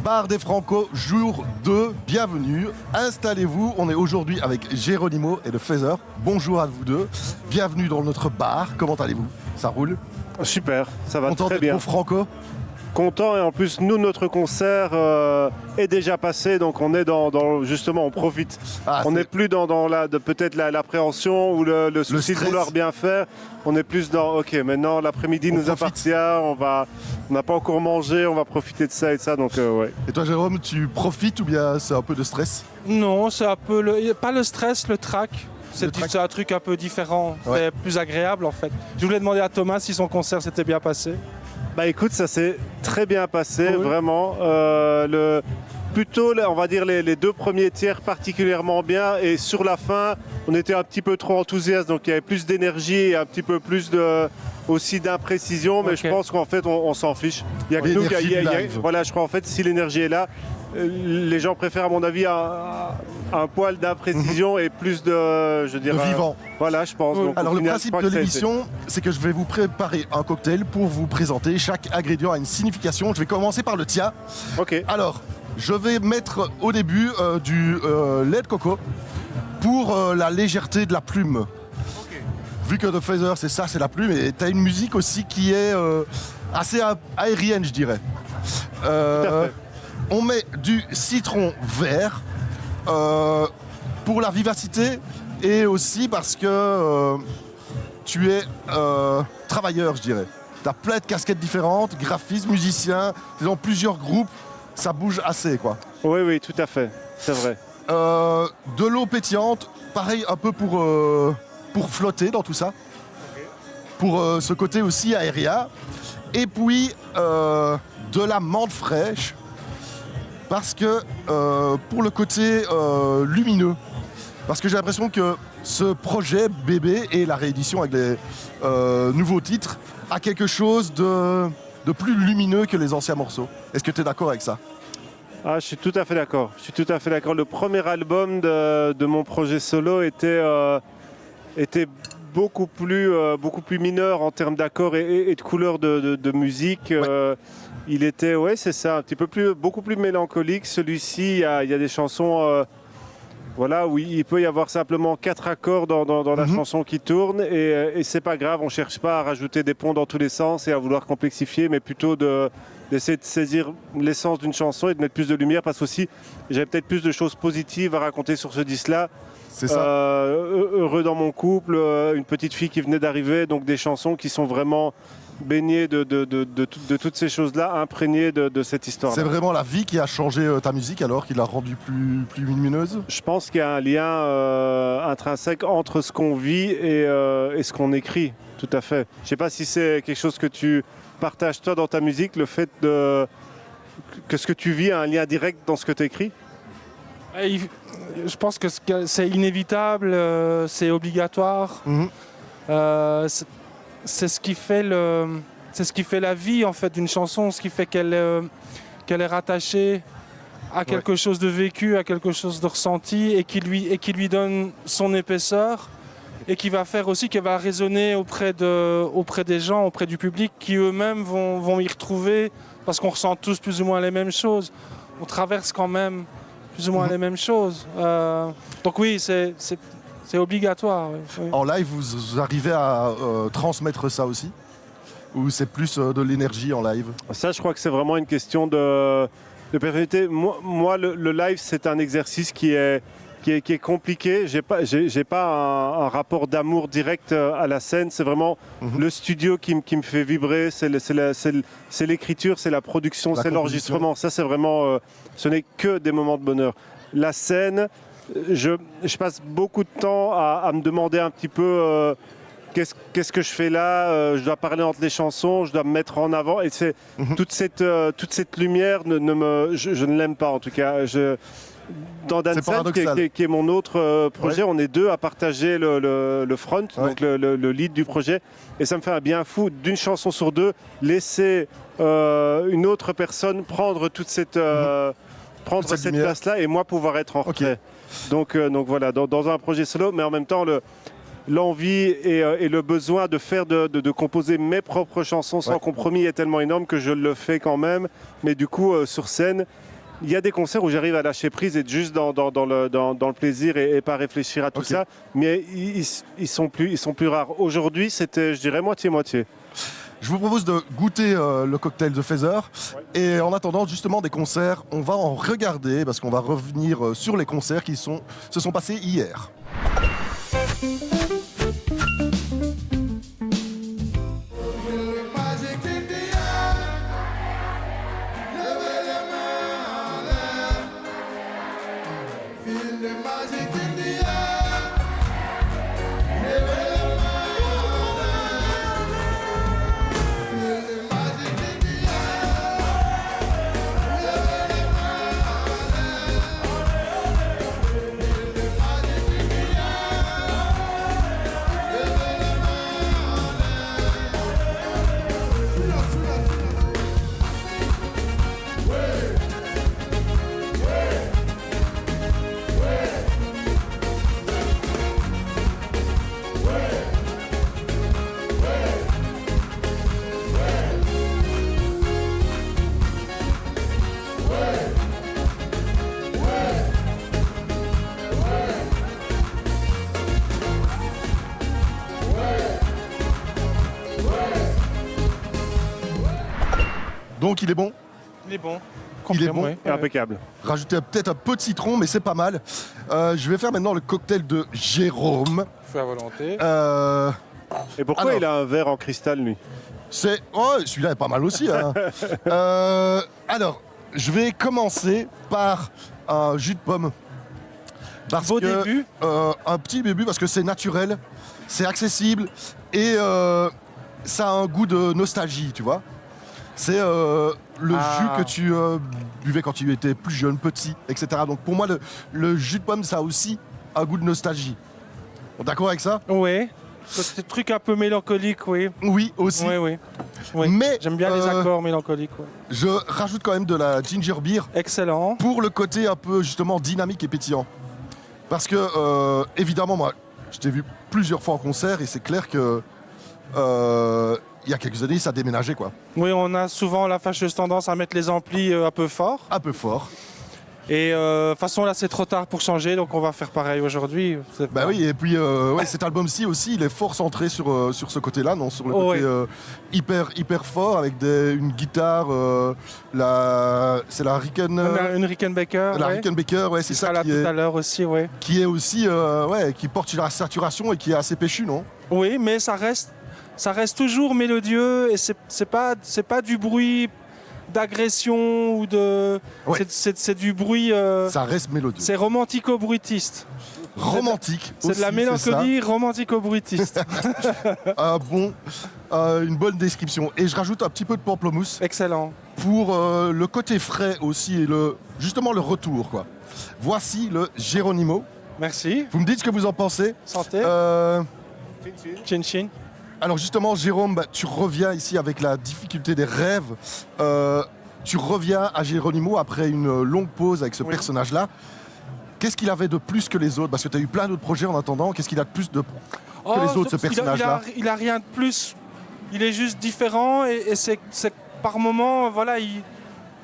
Bar des Franco, jour 2, bienvenue, installez-vous, on est aujourd'hui avec Geronimo et le Feather. Bonjour à vous deux, bienvenue dans notre bar, comment allez-vous? Ça roule? Super, ça va Content très d'être bien. au Franco? Content, et en plus nous notre concert est déjà passé, donc on est dans justement on profite. On n'est plus dans peut-être l'appréhension ou le souci de vouloir bien faire. On est plus dans ok, maintenant l'après-midi nous appartient, on n'a pas encore mangé, on va profiter de ça et de ça, donc ouais. Et toi Jérôme, tu profites ou bien c'est un peu de stress? Non, c'est un peu pas le stress, le trac. C'est un truc un peu différent, ouais. C'est plus agréable en fait. Je voulais demander à Thomas si son concert s'était bien passé. Bah écoute, ça s'est très bien passé, oui. Vraiment. Plutôt, on va dire, les deux premiers tiers particulièrement bien, et sur la fin, on était un petit peu trop enthousiaste, donc il y avait plus d'énergie et un petit peu plus aussi d'imprécision, mais je pense qu'en fait, on s'en fiche. Il y a que nous, voilà, je crois en fait, si l'énergie est là, les gens préfèrent à mon avis un poil d'imprécision et plus de vivant. Voilà, je pense. Donc, alors le principe de l'émission, c'est que je vais vous préparer un cocktail pour vous présenter. Chaque ingrédient a une signification. Je vais commencer par le tien. Ok. Alors, je vais mettre au début du lait de coco pour la légèreté de la plume. Okay. Vu que The Feather, c'est ça, c'est la plume, et tu as une musique aussi qui est assez aérienne, je dirais. Tout à fait. On met du citron vert pour la vivacité et aussi parce que tu es travailleur, je dirais. Tu as plein de casquettes différentes, graphiste, musicien, tu es dans plusieurs groupes, ça bouge assez, quoi. Oui, tout à fait, c'est vrai. De l'eau pétillante, pareil un peu pour flotter dans tout ça. Okay. Pour ce côté aussi aérien. Et puis de la menthe fraîche. Parce que pour le côté lumineux, parce que j'ai l'impression que ce projet bébé et la réédition avec les nouveaux titres a quelque chose de plus lumineux que les anciens morceaux. Est-ce que tu es d'accord avec ça? Je suis tout à fait d'accord. Le premier album de mon projet solo était beaucoup plus mineur en termes d'accords et de couleurs de musique. Ouais. Il était, c'est ça, beaucoup plus mélancolique. Celui-ci, il y a des chansons où il peut y avoir simplement 4 accords dans la chanson qui tourne, et c'est pas grave, on cherche pas à rajouter des ponts dans tous les sens et à vouloir complexifier, mais plutôt d'essayer de saisir l'essence d'une chanson et de mettre plus de lumière, parce qu'aussi j'avais peut-être plus de choses positives à raconter sur ce disque-là. C'est ça. Heureux dans mon couple, une petite fille qui venait d'arriver, donc des chansons qui sont vraiment baignées de toutes ces choses-là, imprégnées de cette histoire. C'est vraiment la vie qui a changé ta musique alors, qui l'a rendue plus lumineuse? Je pense qu'il y a un lien intrinsèque entre ce qu'on vit et ce qu'on écrit, tout à fait. Je ne sais pas si c'est quelque chose que tu partages toi dans ta musique, le fait que ce que tu vis a un lien direct dans ce que tu écris? Je pense que c'est inévitable, c'est obligatoire. C'est ce qui fait la vie en fait d'une chanson, ce qui fait qu'elle est rattachée à quelque chose de vécu, à quelque chose de ressenti, et qui lui donne son épaisseur, et qui va faire aussi qu'elle va résonner auprès des gens, auprès du public, qui eux-mêmes vont y retrouver, parce qu'on ressent tous plus ou moins les mêmes choses. On traverse quand même plus ou moins les mêmes choses. Donc oui, c'est obligatoire. Oui. En live, vous arrivez à transmettre ça aussi? Ou c'est plus de l'énergie en live? Ça, je crois que c'est vraiment une question de personnalité. Moi, le live, c'est un exercice qui est compliqué. J'ai pas un rapport d'amour direct à la scène. C'est vraiment le studio qui me fait vibrer. C'est l'écriture, c'est la production, c'est l'enregistrement. Ça, c'est vraiment... ce n'est que des moments de bonheur. La scène, je passe beaucoup de temps à me demander un petit peu... Qu'est-ce que je fais là? Je dois parler entre les chansons, je dois me mettre en avant. Et c'est toute cette lumière, je ne l'aime pas en tout cas. Dans Dancehall, qui est mon autre projet, on est deux à partager le front, donc le lead du projet. Et ça me fait un bien fou, d'une chanson sur deux, laisser une autre personne prendre toute cette place-là et moi pouvoir être en retrait. Donc voilà, dans un projet solo, mais en même temps, l'envie et le besoin de faire de composer mes propres chansons sans compromis est tellement énorme que je le fais quand même. Mais du coup, sur scène, il y a des concerts où j'arrive à lâcher prise et être juste dans le plaisir et pas réfléchir à tout ça. Mais ils sont plus rares. Aujourd'hui, c'était, je dirais, moitié-moitié. Je vous propose de goûter le cocktail de Feather. Et en attendant justement des concerts, on va en regarder parce qu'on va revenir sur les concerts qui se sont passés hier. Donc il est bon. Il est bon. Il est bon. Ouais. Impeccable. Rajoutez peut-être un peu de citron, mais c'est pas mal. Je vais faire maintenant le cocktail de Jérôme. Fait à volonté. Et pourquoi il a un verre en cristal, lui? Celui-là est pas mal aussi. Hein. Alors, je vais commencer par un jus de pomme. Début. Un petit début parce que c'est naturel, c'est accessible et ça a un goût de nostalgie, tu vois. C'est le jus que tu buvais quand tu étais plus jeune, petit, etc. Donc pour moi, le jus de pomme, ça a aussi un goût de nostalgie. D'accord avec ça? Oui. Ce truc un peu mélancolique, oui. Oui, aussi. Oui. Mais j'aime bien les accords mélancoliques. Ouais. Je rajoute quand même de la ginger beer. Excellent. Pour le côté un peu justement dynamique et pétillant. Parce que évidemment, moi, je t'ai vu plusieurs fois en concert et c'est clair que il y a quelques années, ça déménageait quoi. Oui, on a souvent la fâcheuse tendance à mettre les amplis un peu fort. Un peu fort. Et de toute façon, là, c'est trop tard pour changer, donc on va faire pareil aujourd'hui. Bah oui, et puis cet album-ci aussi, il est fort centré sur ce côté-là, non, sur le côté hyper fort, avec une guitare, c'est la Ricken... une Rickenbacker. La Rickenbacker, ouais, c'est ça qui est... tout à l'heure aussi, ouais. Qui est aussi, qui porte la saturation et qui est assez péchu, non? Oui, mais ça reste toujours mélodieux et c'est pas du bruit d'agression ou de... Ouais. C'est du bruit... ça reste mélodieux. C'est romantico-bruitiste. Romantique. C'est de la mélancolie romantico-bruitiste. Une bonne description. Et je rajoute un petit peu de pamplemousse. Excellent. Pour le côté frais aussi et justement le retour, quoi. Voici le Geronimo. Merci. Vous me dites ce que vous en pensez. Santé. Chin chin. Alors justement, Jérôme, tu reviens ici avec la difficulté des rêves. Tu reviens à Geronimo après une longue pause avec ce personnage-là. Qu'est-ce qu'il avait de plus que les autres? Parce que tu as eu plein d'autres projets en attendant. Qu'est-ce qu'il a de plus que les autres, ce personnage-là? Il a rien de plus. Il est juste différent et c'est par moment, voilà,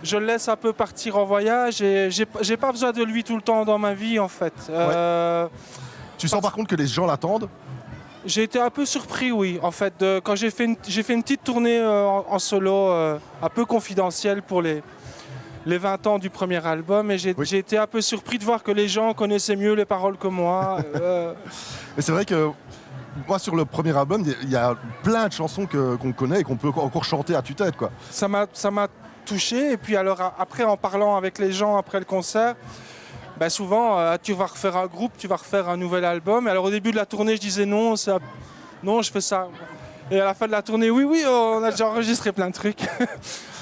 je le laisse un peu partir en voyage et j'ai pas besoin de lui tout le temps dans ma vie, en fait. Tu sens par contre que les gens l'attendent? J'ai été un peu surpris, oui, en fait, quand j'ai fait une petite tournée en solo, un peu confidentielle pour les 20 ans du premier album, et j'ai été un peu surpris de voir que les gens connaissaient mieux les paroles que moi. Mais c'est vrai que moi, sur le premier album, il y a plein de chansons qu'on connaît et qu'on peut encore chanter à tue-tête, quoi. Ça m'a touché, et puis alors après, en parlant avec les gens après le concert, ben souvent, tu vas refaire un groupe, tu vas refaire un nouvel album. Et alors au début de la tournée, je disais non, je fais ça. Et à la fin de la tournée, oui, on a déjà enregistré plein de trucs.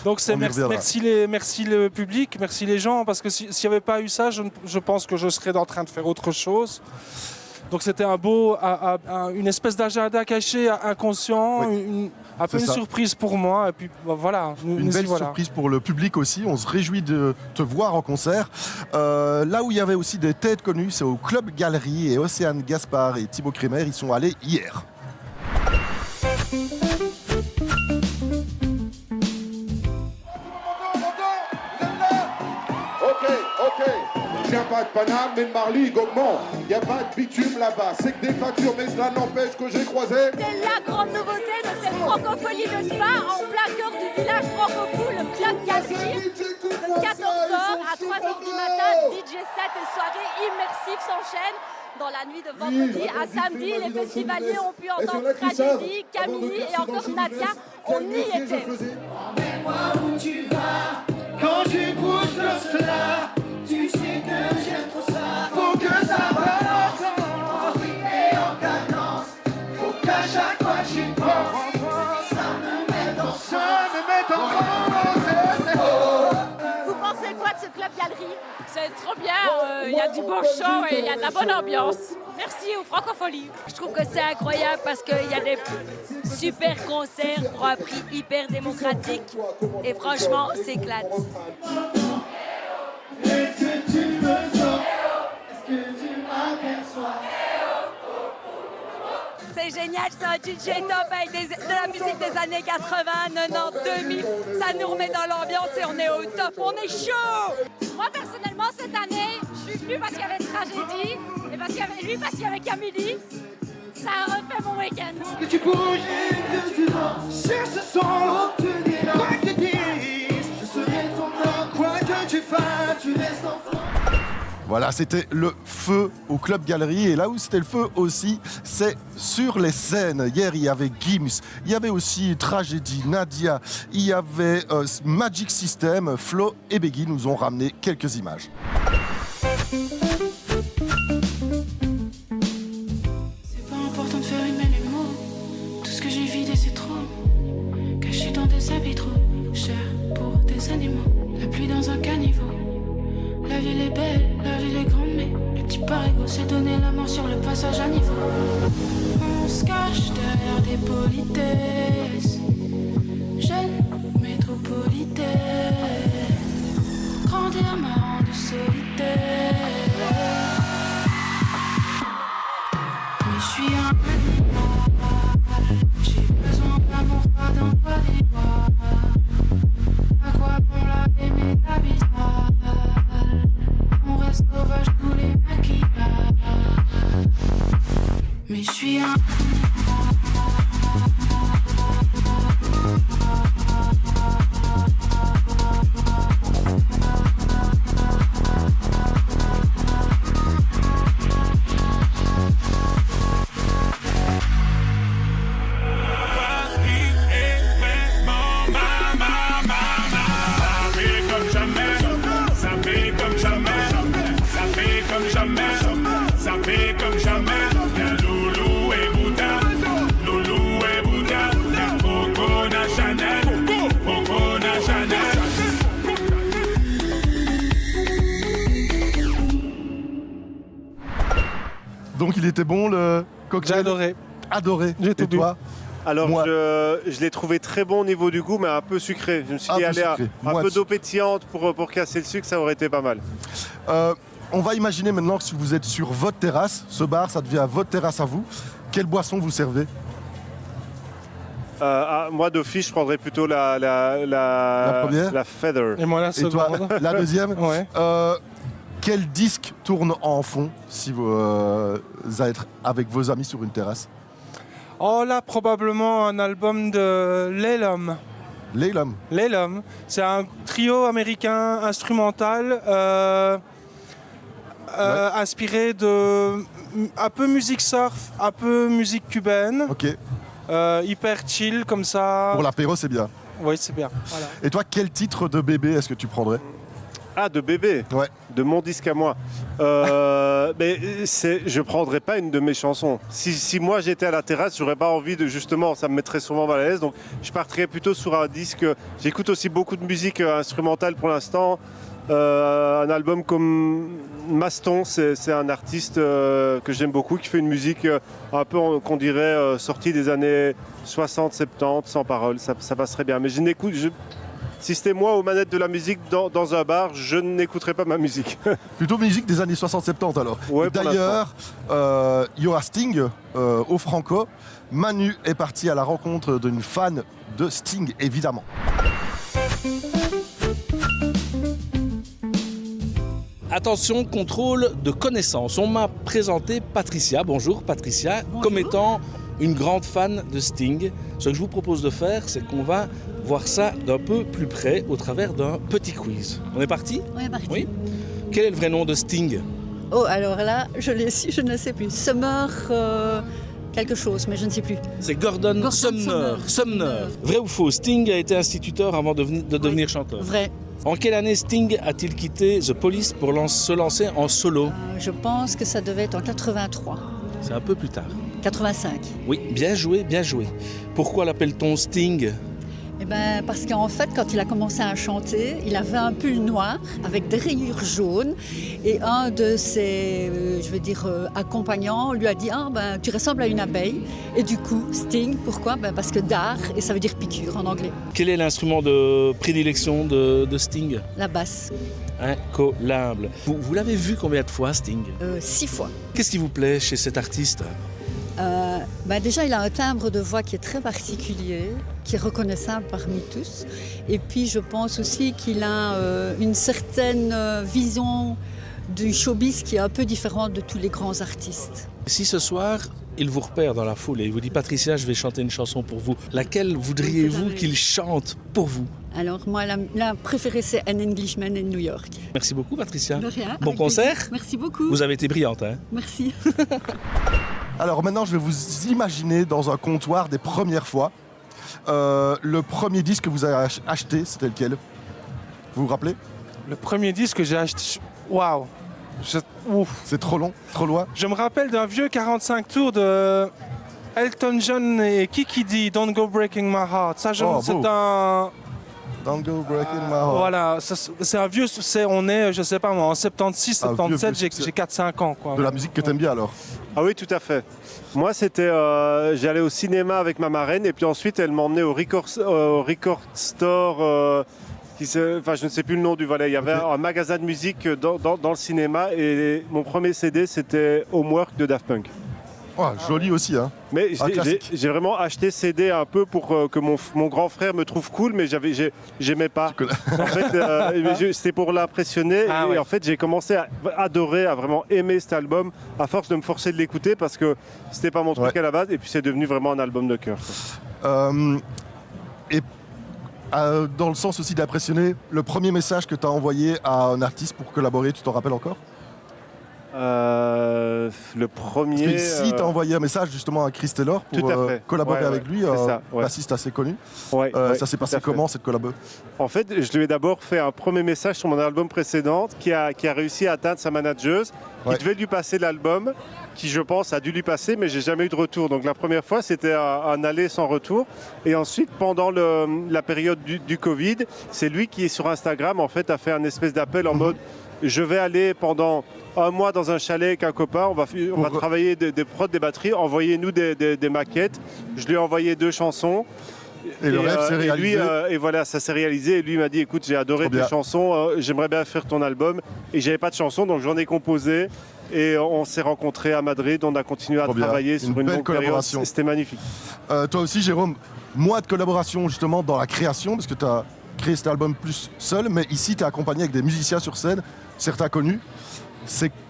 Donc merci le public, merci les gens, parce que s'il n'y avait pas eu ça, je pense que je serais en train de faire autre chose. Donc c'était une espèce d'agenda caché, inconscient, un peu une surprise pour moi. Et puis voilà. Une belle surprise pour le public aussi. On se réjouit de te voir en concert. Là où il y avait aussi des têtes connues, c'est au Club Galerie, et Océane Gaspard et Thibaut Crémer, ils sont allés hier. Ok. Je viens pas de Paname, mais de Marly, Gaumont. Y a pas de bitume là-bas, c'est que des factures, mais cela n'empêche que j'ai croisé. C'est la grande nouveauté de cette francophonie de Spa en plein cœur du village francophone, le Club Galerie. De 14h à 3h du matin, DJ set et soirée immersive s'enchaînent. Dans la nuit de vendredi à samedi, les festivaliers ont pu entendre Tragédie, Camille et encore Nadia. On y était. Emmène-moi où tu vas, quand tu bouges le cela, tu sais que j'aime trop ça. Faut que ça va encore, en rythme et en cadence. Faut qu'à chaque fois que j'y pense, ça me met en Vous pensez quoi de ce Club Galerie? C'est trop bien, il y a du bon show et il y a de la bonne ambiance. Merci aux Francopholies. Je trouve que c'est incroyable parce qu'il y a des super concerts pour un prix hyper démocratique. Et franchement, c'est éclate. Est-ce que tu me sens? Est-ce que tu m'aperçois? C'est génial, c'est un DJ top avec de la musique des années 80, 90, 2000. Ça nous remet dans l'ambiance et on est au top, on est chaud. Moi personnellement cette année, je suis venue parce qu'il y avait Tragédie et parce qu'il y avait lui, parce qu'il y avait Camille. Ça a refait mon week-end. Que tu bouges et que tu danses sur ce son, quoi que tu dises, je serai ton homme. Quoi que tu fasses, tu restes enfant. Voilà, c'était le feu au Club Galerie. Et là où c'était le feu aussi, c'est sur les scènes. Hier, il y avait Gims, il y avait aussi Tragédie, Nadia, il y avait Magic System. Flo et Beggy nous ont ramené quelques images. C'est pas important de faire rimer les mots. Tout ce que j'ai vidé, c'est trop. Caché dans des habits trop chers pour des animaux. La pluie dans un caniveau. La ville est belle, la ville est grande, mais le petit parigot s'est donné la mort sur le passage à niveau. On se cache derrière des politesses. Jeune métropolitaine, grandir m'a rendu solitaire. Mais je suis un animal, j'ai besoin d'amour, pas d'un doigt des doigts. À quoi bon la aimer l'abyssal? On reste sauvage tous les maquillages. Mais je suis un Donc il était bon le cocktail? J'ai adoré. Adoré. J'ai Et tout bu. toi? Alors, Moi- je l'ai trouvé très bon au niveau du goût, mais un peu sucré. Je me suis Un dit, peu allez, sucré. un Moi, peu d'eau pétillante pour casser le sucre, ça aurait été pas mal. On va imaginer maintenant que si vous êtes sur votre terrasse, ce bar, ça devient votre terrasse à vous. Quelle boisson vous servez? Moi, d'office, je prendrais plutôt la première la Feather. Et moi la Et toi, seconde. la deuxième? Ouais. Quel disque tourne en fond si vous êtes avec vos amis sur une terrasse? Oh là, probablement un album de Lelum. Lelum. Lelum, c'est un trio américain instrumental inspiré de un peu musique surf, un peu musique cubaine, Ok. hyper chill comme ça. Pour l'apéro, c'est bien. Oui, c'est bien. Voilà. Et toi, quel titre de bébé est-ce que tu prendrais? Ah, de bébé, Ouais. de mon disque à moi. Mais je prendrais pas une de mes chansons. Si moi j'étais à la terrasse, j'aurais pas envie de, justement, ça me mettrait souvent mal à l'aise. Donc je partirais plutôt sur un disque. J'écoute aussi beaucoup de musique instrumentale pour l'instant. Un album comme Maston, c'est un artiste que j'aime beaucoup, qui fait une musique un peu, qu'on dirait, sortie des années 60-70, sans paroles, ça passerait bien. Mais je n'écoute... Si c'était moi aux manettes de la musique dans un bar, je n'écouterais pas ma musique. Plutôt musique des années 60-70 alors. Ouais, d'ailleurs, il y aura Sting au Franco. Manu est parti à la rencontre d'une fan de Sting, évidemment. Attention, contrôle de connaissance. On m'a présenté Patricia, bonjour Patricia, bonjour. Comme étant une grande fan de Sting. Ce que je vous propose de faire, c'est qu'on va voir ça d'un peu plus près au travers d'un petit quiz. On est parti ? On est parti. Oui. Quel est le vrai nom de Sting ? Oh, alors là, je l'ai su, je ne sais plus. Summer quelque chose, mais je ne sais plus. C'est Gordon Sumner. Vrai ou faux ? Sting a été instituteur avant de devenir chanteur. Vrai. En quelle année Sting a-t-il quitté The Police pour se lancer en solo ? Je pense que ça devait être en 83. C'est un peu plus tard. 85. Oui, bien joué, bien joué. Pourquoi l'appelle-t-on Sting ? Eh ben, parce qu'en fait, quand il a commencé à chanter, il avait un pull noir avec des rayures jaunes et un de ses, accompagnants lui a dit « Ah, ben, tu ressembles à une abeille ». Et du coup, Sting, pourquoi ? Ben, parce que dar, et ça veut dire piqûre en anglais. Quel est l'instrument de prédilection de Sting ? La basse. Incollable. Vous l'avez vu combien de fois, Sting ? 6 fois. Qu'est-ce qui vous plaît chez cet artiste ? Déjà, il a un timbre de voix qui est très particulier, qui est reconnaissable parmi tous. Et puis, je pense aussi qu'il a une certaine vision du showbiz qui est un peu différente de tous les grands artistes. Si ce soir, il vous repère dans la foule et il vous dit « Patricia, je vais chanter une chanson pour vous », laquelle voudriez-vous qu'il chante pour vous ? Alors moi, la préférée, c'est An Englishman in New York. Merci beaucoup, Patricia. De rien. Bon concert. Plaisir. Merci beaucoup. Vous avez été brillante. Hein ? Merci. Alors maintenant, je vais vous imaginer dans un comptoir des premières fois. Le premier disque que vous avez acheté, c'était lequel ? Vous vous rappelez ? Le premier disque que j'ai acheté... Waouh. C'est trop long, trop loin. Je me rappelle d'un vieux 45 tours de Elton John et Kiki D, Don't Go Breaking My Heart. Ça, c'est un... Don't Go Breaking My Heart. Voilà, c'est un vieux... on est, je sais pas moi, en 76, 77, j'ai 4-5 ans. Quoi. De la musique que t'aimes bien alors ? Ah oui, tout à fait. Moi, c'était... j'allais au cinéma avec ma marraine et puis ensuite, elle m'emmenait au record store... je ne sais plus le nom du volet. Il y avait un magasin de musique dans le cinéma et mon premier CD, c'était Homework de Daft Punk. Oh, joli aussi, hein. Mais j'ai vraiment acheté CD un peu pour que mon grand frère me trouve cool, mais j'aimais pas. En fait, c'était pour l'impressionner. Et en fait, j'ai commencé à adorer, à vraiment aimer cet album, à force de me forcer de l'écouter parce que c'était pas mon truc à la base. Et puis, c'est devenu vraiment un album de cœur. Dans le sens aussi d'impressionner, le premier message que tu as envoyé à un artiste pour collaborer, tu t'en rappelles encore ? Le premier... Parce que si tu as envoyé un message justement à Chris Taylor pour collaborer avec lui, un bassiste assez connu, ça s'est passé comment cette collab ? En fait, je lui ai d'abord fait un premier message sur mon album précédent qui a réussi à atteindre sa manageuse, qui devait lui passer l'album, qui je pense a dû lui passer, mais j'ai jamais eu de retour. Donc la première fois, c'était un aller sans retour. Et ensuite, pendant la période du Covid, c'est lui qui est sur Instagram, en fait, a fait un espèce d'appel en mode je vais aller pendant un mois dans un chalet avec un copain, on va travailler des prods, des batteries, envoyez-nous des maquettes. Je lui ai envoyé 2 chansons. Et le rêve s'est réalisé. Et voilà, ça s'est réalisé. Et lui m'a dit, écoute, j'ai adoré tes chansons, j'aimerais bien faire ton album. Et j'avais pas de chansons, donc j'en ai composé. Et on s'est rencontrés à Madrid, on a continué à travailler sur une longue collaboration. C'était magnifique. Toi aussi, Jérôme, mois de collaboration justement dans la création, parce que tu as créé cet album plus seul, mais ici, tu es accompagné avec des musiciens sur scène, certains connus.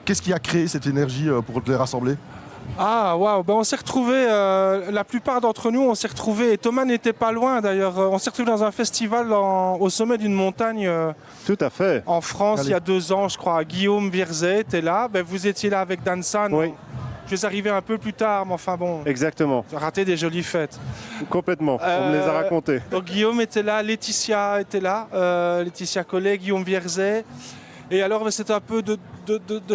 Qu'est-ce qui a créé cette énergie pour les rassembler ? Ah, waouh, on s'est retrouvés, la plupart d'entre nous, on s'est retrouvés, et Thomas n'était pas loin d'ailleurs, on s'est retrouvés dans un festival au sommet d'une montagne. Tout à fait. En France, il y a 2 ans, je crois. Guillaume Vierzet était là, vous étiez là avec Dan San. Oui. Je suis arrivé un peu plus tard, mais enfin bon. Exactement. J'ai raté des jolies fêtes. Complètement, on me les a racontées. Donc Guillaume était là, Laetitia était là, Laetitia Collet, Guillaume Vierzet. Et alors, c'était un peu de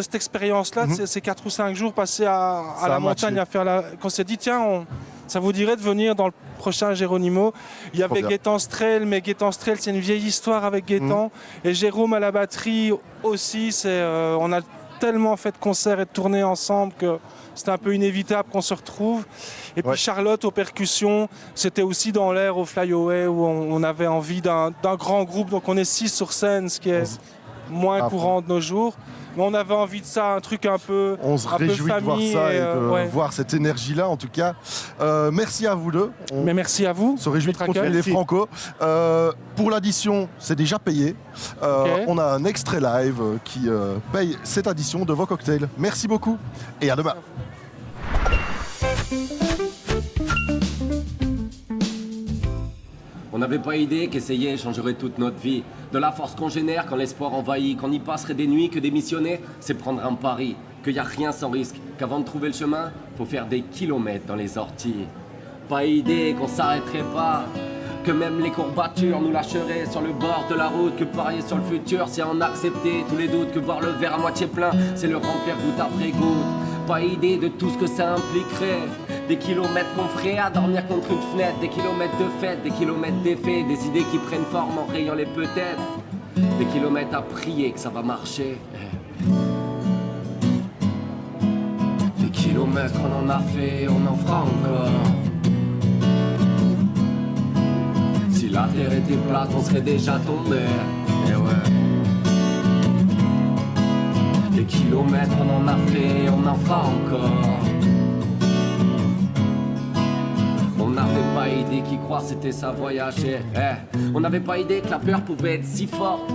cette expérience-là, ces 4 ou 5 jours passés à la montagne à faire qu'on s'est dit, tiens, ça vous dirait de venir dans le prochain Geronimo. Il y avait Gaëtan Strel, mais Gaëtan Strel, c'est une vieille histoire avec Gaëtan. Et Jérôme à la batterie aussi. On a tellement fait de concerts et de tournées ensemble que c'était un peu inévitable qu'on se retrouve. Et puis Charlotte aux percussions, c'était aussi dans l'air au Flyaway où on avait envie d'un grand groupe. Donc on est 6 sur scène, ce qui est moins courant de nos jours. Mais on avait envie de ça, un truc un peu famille. On se réjouit de voir ça et de voir cette énergie-là, en tout cas. Merci à vous deux. Mais merci à vous. On se réjouit de continuer les Franco. Pour l'addition, c'est déjà payé. On a un extrait live qui paye cette addition de vos cocktails. Merci beaucoup et à demain. On n'avait pas idée qu'essayer changerait toute notre vie. De la force qu'on génère quand l'espoir envahit, qu'on y passerait des nuits que démissionner, c'est prendre un pari. Qu'il n'y a rien sans risque, qu'avant de trouver le chemin, faut faire des kilomètres dans les orties. Pas idée qu'on s'arrêterait pas, que même les courbatures nous lâcheraient sur le bord de la route. Que parier sur le futur, c'est en accepter tous les doutes. Que voir le verre à moitié plein, c'est le remplir goutte après goutte. Pas idée de tout ce que ça impliquerait. Des kilomètres qu'on ferait à dormir contre une fenêtre. Des kilomètres de fête, des kilomètres d'effets. Des idées qui prennent forme en rayant les peut-être. Des kilomètres à prier que ça va marcher. Des kilomètres on en a fait, on en fera encore. Si la terre était plate, on serait déjà tombé. Eh ouais. Des kilomètres on en a fait, on en fera encore. On n'avait pas idée qu'y croire c'était ça voyager. On n'avait pas idée que la peur pouvait être si forte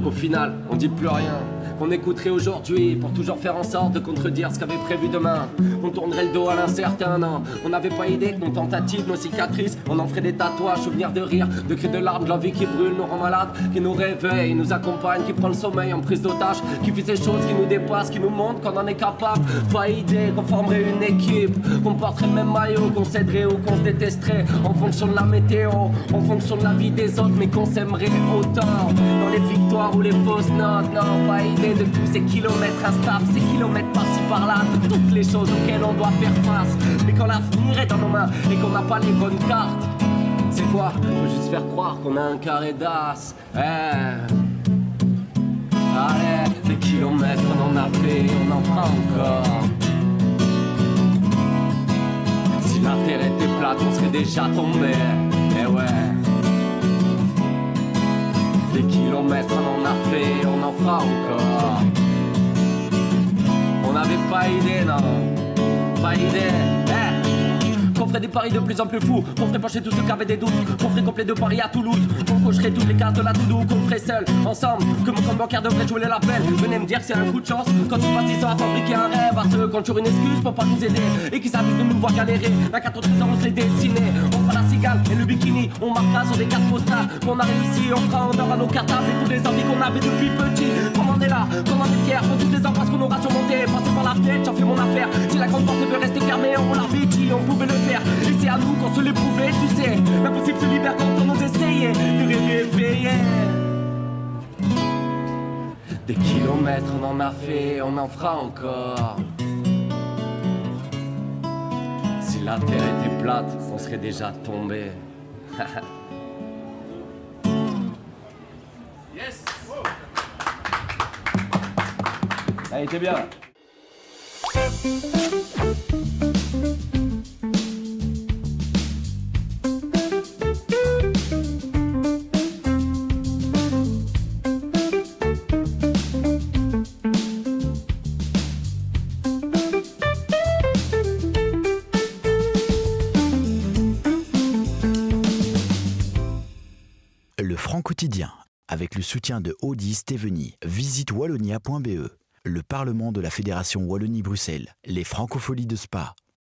qu'au final on dit plus rien. Qu'on écouterait aujourd'hui pour toujours faire en sorte de contredire ce qu'avait prévu demain. On tournerait le dos à l'incertain, non. On n'avait pas idée que nos tentatives, nos cicatrices, on en ferait des tatouages, souvenirs de rire, de cris de larmes, de l'envie qui brûle, nous rend malades, qui nous réveille, nous accompagne, qui prend le sommeil en prise d'otage, qui fait ces choses qui nous dépassent, qui nous montrent qu'on en est capable. Pas idée qu'on formerait une équipe, qu'on porterait le même maillot, qu'on s'aiderait ou qu'on se détesterait en fonction de la météo, en fonction de la vie des autres, mais qu'on s'aimerait autant. Dans les victoires ou les fausses notes, non, pas idée de tous ces kilomètres instables, ces kilomètres par-ci par-là, de toutes les choses auxquelles on doit faire face. Mais quand l'avenir est dans nos mains et qu'on n'a pas les bonnes cartes, c'est quoi? Faut juste faire croire qu'on a un carré d'as. Allez, des kilomètres on en a fait, on en fera encore. Si la terre était plate, on serait déjà tombé. Eh ouais. Des kilomètres on en a fait, on en fera encore. On n'avait pas idée, non, pas idée. Qu'on ferait des paris de plus en plus fous, qu'on ferait pencher tous ceux qui avaient des doutes, qu'on ferait complet de Paris à Toulouse, qu'on cocherait toutes les cases de la to-do, qu'on ferait seul, ensemble, que mon compte bancaire devrait jouer la peine. Venez me dire que c'est un coup de chance, quand tu passes 10 ans à fabriquer un rêve, à ceux qui ont toujours une excuse pour pas nous aider, et qui s'amusent de nous voir galérer. La 4 autres ans on se les dessiner, on fera la cigale et le bikini, on marquera sur des cartes postales, qu'on a réussi, on fera honneur à nos cartables et toutes les envies qu'on avait depuis petit. Qu'on en est là, qu'on en est fiers, pour toutes les embrasses qu'on aura surmontées, passer par la fenêtre, j'en fais mon affaire. Si la grande porte veut rester fermée, on l'a vite dit, on pouvait le faire. Et c'est à nous qu'on se l'éprouvait, tu sais. L'impossible se libère quand on nous essayait de rêver. Des kilomètres on en a fait, on en fera encore. Si la terre était plate, on serait déjà tombé. Yes. Ça a été bien. Quotidien, avec le soutien de Audi Steveny. Visite wallonia.be, le Parlement de la Fédération Wallonie-Bruxelles, les Francopholies de Spa.